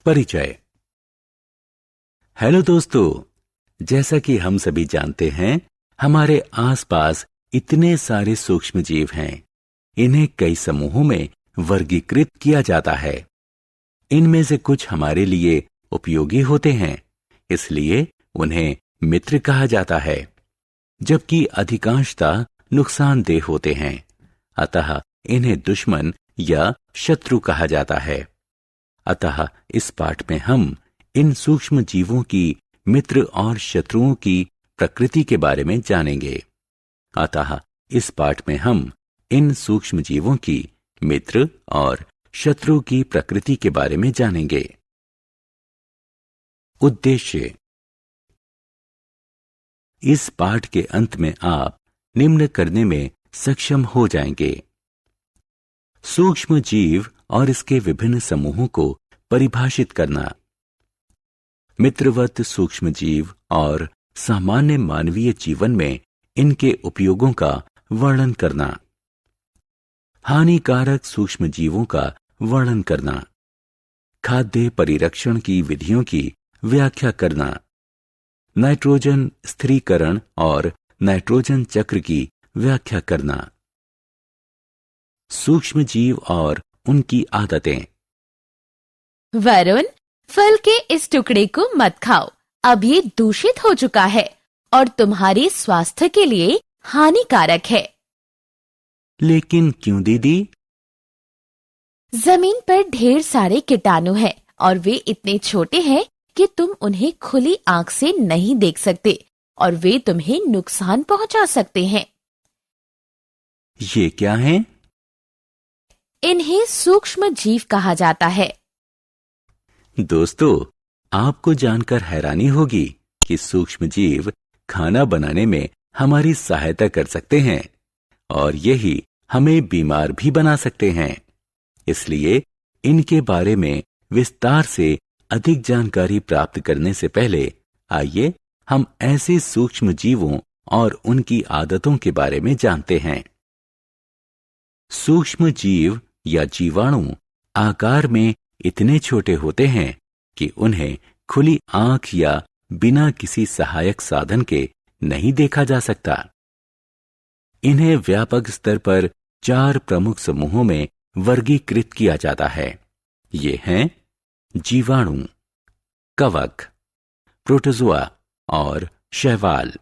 परिचय। हेलो दोस्तों, जैसा कि हम सभी जानते हैं, हमारे आसपास इतने सारे सूक्ष्म जीव हैं। इन्हें कई समूहों में वर्गीकृत किया जाता है। इनमें से कुछ हमारे लिए उपयोगी होते हैं, इसलिए उन्हें मित्र कहा जाता है, जबकि अधिकांशतः नुकसानदेह होते हैं, अतः इन्हें दुश्मन या शत्रु कहा जाता है। अतः इस पाठ में हम इन सूक्ष्म जीवों की मित्र और शत्रुओं की प्रकृति के बारे में जानेंगे। अतः इस पाठ में हम इन सूक्ष्म जीवों की मित्र और शत्रु की प्रकृति के बारे में जानेंगे। उद्देश्य। इस पाठ के अंत में आप निम्न करने में सक्षम हो जाएंगे: सूक्ष्म जीव और इसके विभिन्न समूहों को परिभाषित करना, मित्रवत सूक्ष्म जीव और सामान्य मानवीय जीवन में इनके उपयोगों का वर्णन करना, हानिकारक सूक्ष्म जीवों का वर्णन करना, खाद्य परिरक्षण की विधियों की व्याख्या करना, नाइट्रोजन स्थिरीकरण और नाइट्रोजन चक्र की व्याख्या करना, सूक्ष्म जीव और उनकी आदतें। वरुण, फल के इस टुकड़े को मत खाओ, अब ये दूषित हो चुका है और तुम्हारे स्वास्थ्य के लिए हानिकारक है। लेकिन क्यों दीदी? जमीन पर ढेर सारे कीटाणु हैं और वे इतने छोटे हैं कि तुम उन्हें खुली आंख से नहीं देख सकते और वे तुम्हें नुकसान पहुंचा सकते हैं। ये क्या है? इन्हें सूक्ष्म जीव कहा जाता है। दोस्तों, आपको जानकर हैरानी होगी कि सूक्ष्म जीव खाना बनाने में हमारी सहायता कर सकते हैं और यही हमें बीमार भी बना सकते हैं। इसलिए इनके बारे में विस्तार से अधिक जानकारी प्राप्त करने से पहले आइए हम ऐसे सूक्ष्म जीवों और उनकी आदतों के बारे में जानते हैं। सूक्ष्म जीव या जीवाणु आकार में इतने छोटे होते हैं कि उन्हें खुली आंख या बिना किसी सहायक साधन के नहीं देखा जा सकता। इन्हें व्यापक स्तर पर 4 प्रमुख समूहों में वर्गीकृत किया जाता है। ये हैं जीवाणु, कवक, प्रोटोजोआ और शैवाल।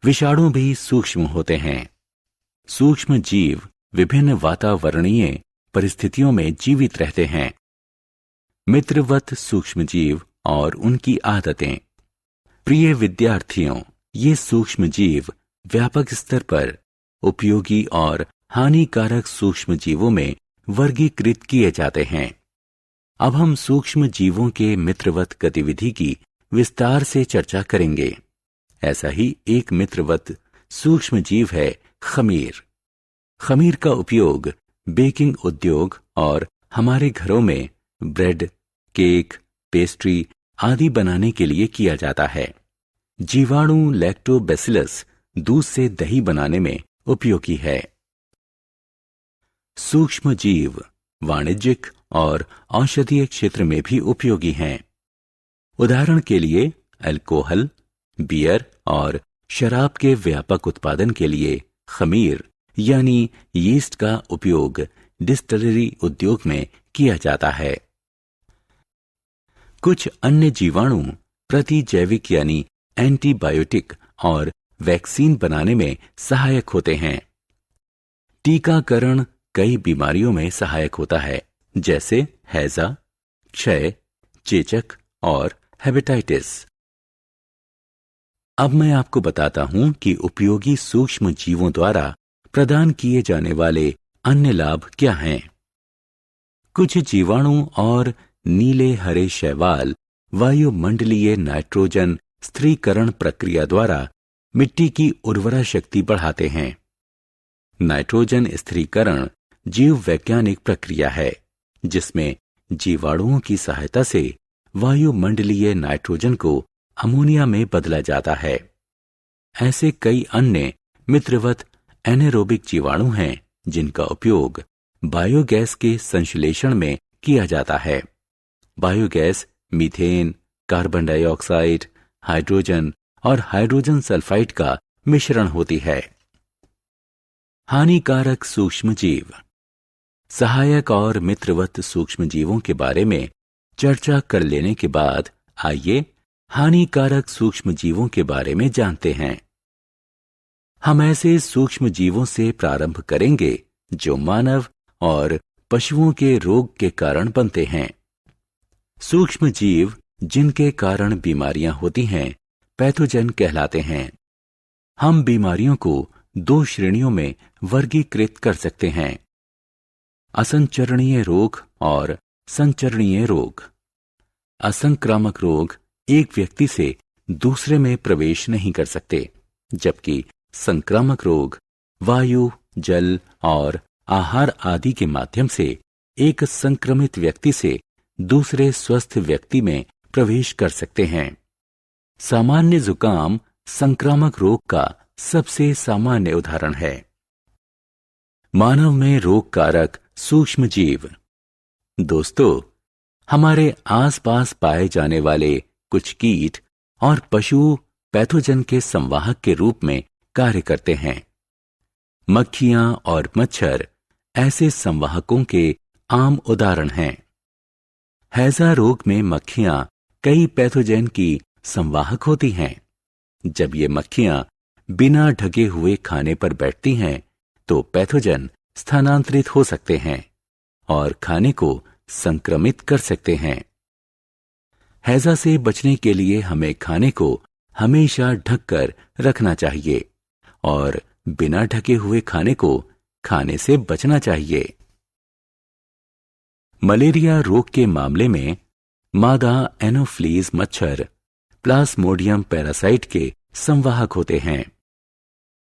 विषाणु भी सूक्ष्म होते हैं। सूक्ष्म जीव विभिन्न वातावरणीय परिस्थितियों में जीवित रहते हैं। मित्रवत सूक्ष्म जीव और उनकी आदतें। प्रिय विद्यार्थियों, ये सूक्ष्म जीव व्यापक स्तर पर उपयोगी और हानिकारक सूक्ष्म जीवों में वर्गीकृत किए जाते हैं। अब हम सूक्ष्म जीवों के मित्रवत गतिविधि की विस्तार से चर्चा करेंगे। ऐसा ही एक मित्रवत सूक्ष्म जीव है खमीर। खमीर का उपयोग बेकिंग उद्योग और हमारे घरों में ब्रेड, केक, पेस्ट्री आदि बनाने के लिए किया जाता है। जीवाणु लैक्टोबैसिलस दूध से दही बनाने में उपयोगी है। सूक्ष्म जीव वाणिज्यिक और औषधीय क्षेत्र में भी उपयोगी हैं। उदाहरण के लिए अल्कोहल, बियर और शराब के व्यापक उत्पादन के लिए खमीर यानी यीस्ट का उपयोग डिस्टिलरी उद्योग में किया जाता है। कुछ अन्य जीवाणु प्रतिजैविक यानी एंटीबायोटिक और वैक्सीन बनाने में सहायक होते हैं। टीकाकरण कई बीमारियों में सहायक होता है, जैसे हैजा, क्षय, चेचक और हेपेटाइटिस। अब मैं आपको बताता हूं कि उपयोगी सूक्ष्म जीवों द्वारा प्रदान किए जाने वाले अन्य लाभ क्या हैं। कुछ जीवाणु और नीले हरे शैवाल वायुमंडलीय नाइट्रोजन स्थिरीकरण प्रक्रिया द्वारा मिट्टी की उर्वरा शक्ति बढ़ाते हैं। नाइट्रोजन स्थिरीकरण जीव वैज्ञानिक प्रक्रिया है जिसमें जीवाणुओं की सहायता से वायुमंडलीय नाइट्रोजन को अमोनिया में बदला जाता है। ऐसे कई अन्य मित्रवत एनारोबिक जीवाणु हैं जिनका उपयोग बायोगैस के संश्लेषण में किया जाता है। Biogas methane, carbon dioxide, hydrogen और हाइड्रोजन सल्फाइड का मिश्रण होती है। हानिकारक सूक्ष्मजीव। सहायक और मित्रवत सूक्ष्मजीवों के बारे में चर्चा कर लेने के बाद आइए हानिकारक सूक्ष्मजीवों के बारे में जानते हैं। हम ऐसे सूक्ष्मजीवों से प्रारंभ करेंगे जो मानव और पशुओं के रोग के कारण बनते हैं। सूक्ष्मजीव जिनके कारण बीमारियां होती हैं, पैथोजन कहलाते हैं। हम बीमारियों को 2 श्रेणियों में वर्गीकृत कर सकते हैं, असंचरणीय रोग और संचरणीय रोग। असंक्रामक रोग एक व्यक्ति से दूसरे में प्रवेश नहीं कर सकते, जबकि संक्रामक रोग वायु, जल और आहार आदि के माध्यम से एक संक्रमित व्यक्ति से दूसरे स्वस्थ व्यक्ति में प्रवेश कर सकते हैं। सामान्य जुकाम संक्रामक रोग का सबसे सामान्य उदाहरण है। मानव में रोग कारक सूक्ष्मजीव। दोस्तों, हमारे आसपास पाए जाने वाले कुछ कीट और पशु पैथोजन के संवाहक के रूप में कार्य करते हैं। मक्खियां और मच्छर ऐसे संवाहकों के आम उदाहरण हैं। हैजा रोग में मक्खियां कई पैथोजन की संवाहक होती हैं। जब ये मक्खियां बिना ढके हुए खाने पर बैठती हैं, तो पैथोजन स्थानांतरित हो सकते हैं और खाने को संक्रमित कर सकते हैं। हैजा से बचने के लिए हमें खाने को हमेशा ढककर रखना चाहिए और बिना ढके हुए खाने को खाने से बचना चाहिए। मलेरिया रोग के मामले में मादा एनोफ्लीज मच्छर प्लाज्मोडियम पैरासाइट के संवाहक होते हैं।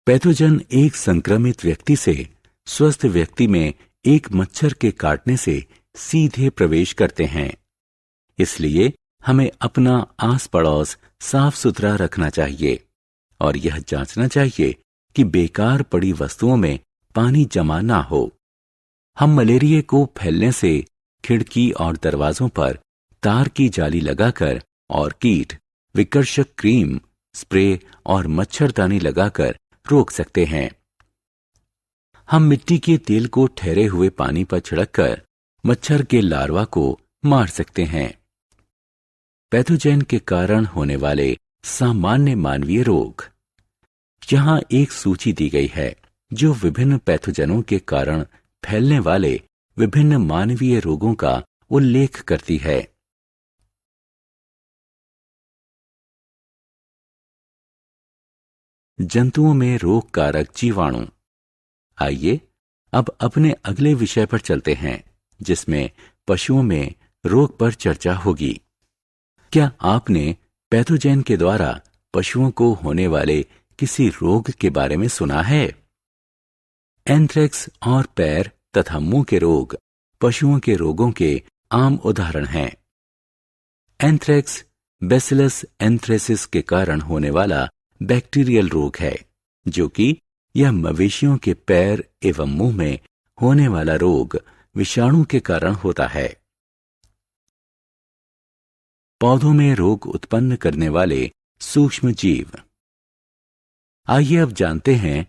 पैथोजन एक संक्रमित व्यक्ति से स्वस्थ व्यक्ति में एक मच्छर के काटने से सीधे प्रवेश करते हैं। इसलिए हमें अपना आस पड़ोस साफ सुथरा रखना चाहिए और यह जांचना चाहिए कि बेकार पड़ी वस्तुओं में पानी जमा ना हो। हम मलेरिया को फैलने से खिड़की और दरवाजों पर तार की जाली लगाकर और कीट विकर्षक क्रीम, स्प्रे और मच्छरदानी लगाकर रोक सकते हैं। हम मिट्टी के तेल को ठहरे हुए पानी पर छिड़ककर मच्छर के लार्वा को मार सकते हैं। पैथोजन के कारण होने वाले सामान्य मानवीय रोग। यहां एक सूची दी गई है जो विभिन्न पैथोजनों के कारण फैलने वाले विभिन्न मानवीय रोगों का उल्लेख करती है। जंतुओं में रोग कारक जीवाणु। आइए अब अपने अगले विषय पर चलते हैं, जिसमें पशुओं में रोग पर चर्चा होगी। क्या आपने पैथोजन के द्वारा पशुओं को होने वाले किसी रोग के बारे में सुना है? एंथ्रेक्स और पैर तथा मुंह के रोग पशुओं के रोगों के आम उदाहरण हैं। एंथ्रेक्स बैसिलस एंथ्रेसिस के कारण होने वाला बैक्टीरियल रोग है, जो कि यह मवेशियों के पैर एवं मुंह में होने वाला रोग विषाणु के कारण होता है। पौधों में रोग उत्पन्न करने वाले सूक्ष्म जीव। आइए अब जानते हैं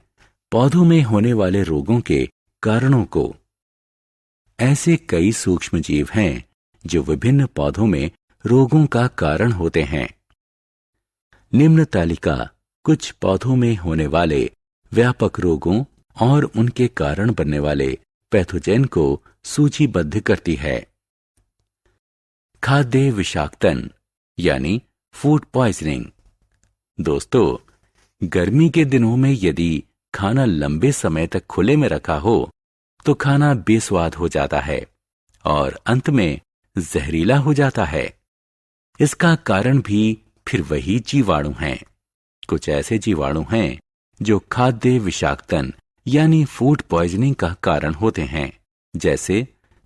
पौधों में होने वाले रोगों के कारणों को। ऐसे कई सूक्ष्म जीव हैं जो विभिन्न पौधों में रोगों का कारण होते हैं। निम्न तालिका कुछ पौधों में होने वाले व्यापक रोगों और उनके कारण बनने वाले पैथोजन को सूचीबद्ध करती है। खाद्य विषाक्तन यानी फूड पॉइजनिंग। दोस्तों, गर्मी के दिनों में यदि खाना लंबे समय तक खुले में रखा हो तो खाना बेस्वाद हो जाता है और अंत में जहरीला हो जाता है। इसका कारण भी फिर वही जीवाणु हैं। कुछ ऐसे जीवाणु हैं जो खाद्य विषाक्तन यानी फूड पॉइजनिंग का कारण होते हैं, जैसे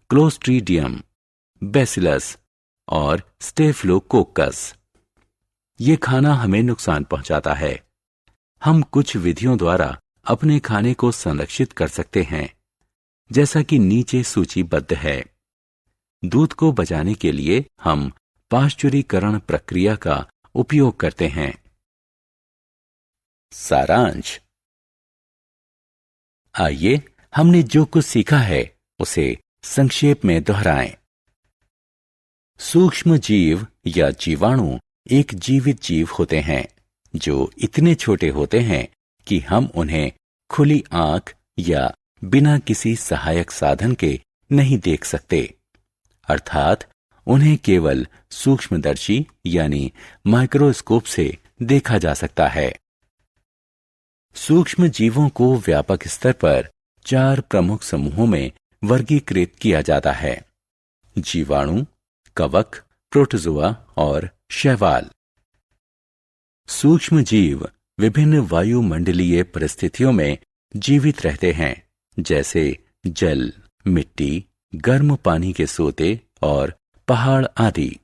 क्लोस्ट्रीडियम, बैसिलस और स्टेफिलोकोकस। ये खाना हमें नुकसान पहुंचाता है। हम कुछ विधियों द्वारा अपने खाने को संरक्षित कर सकते हैं, जैसा कि नीचे सूचीबद्ध है। दूध को बचाने के लिए हम पाश्चुरीकरण प्रक्रिया का उपयोग करते हैं। सारांश। आइए हमने जो कुछ सीखा है उसे संक्षेप में दोहराएं। सूक्ष्म जीव या जीवाणु एक जीवित जीव होते हैं जो इतने छोटे होते हैं कि हम उन्हें खुली आंख या बिना किसी सहायक साधन के नहीं देख सकते, अर्थात उन्हें केवल सूक्ष्मदर्शी यानी माइक्रोस्कोप से देखा जा सकता है। सूक्ष्म जीवों को व्यापक स्तर पर 4 प्रमुख समूहों में वर्गीकृत किया जाता है: जीवाणु, कवक, प्रोटोजोआ और शैवाल। सूक्ष्म जीव विभिन्न वायुमंडलीय परिस्थितियों में जीवित रहते हैं, जैसे जल, मिट्टी, गर्म पानी के सोते और पहाड़ आदि।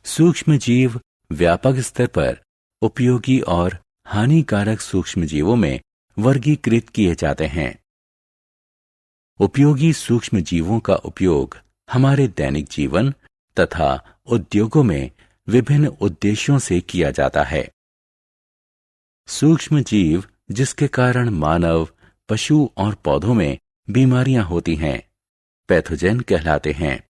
सूक्ष्म जीव व्यापक स्तर पर उपयोगी और हानिकारक सूक्ष्म जीवों में वर्गीकृत किए जाते हैं। उपयोगी सूक्ष्म जीवों का उपयोग हमारे दैनिक जीवन तथा उद्योगों में विभिन्न उद्देश्यों से किया जाता है। सूक्ष्म जीव जिसके कारण मानव, पशु और पौधों में बीमारियां होती हैं, पैथोजेन कहलाते हैं।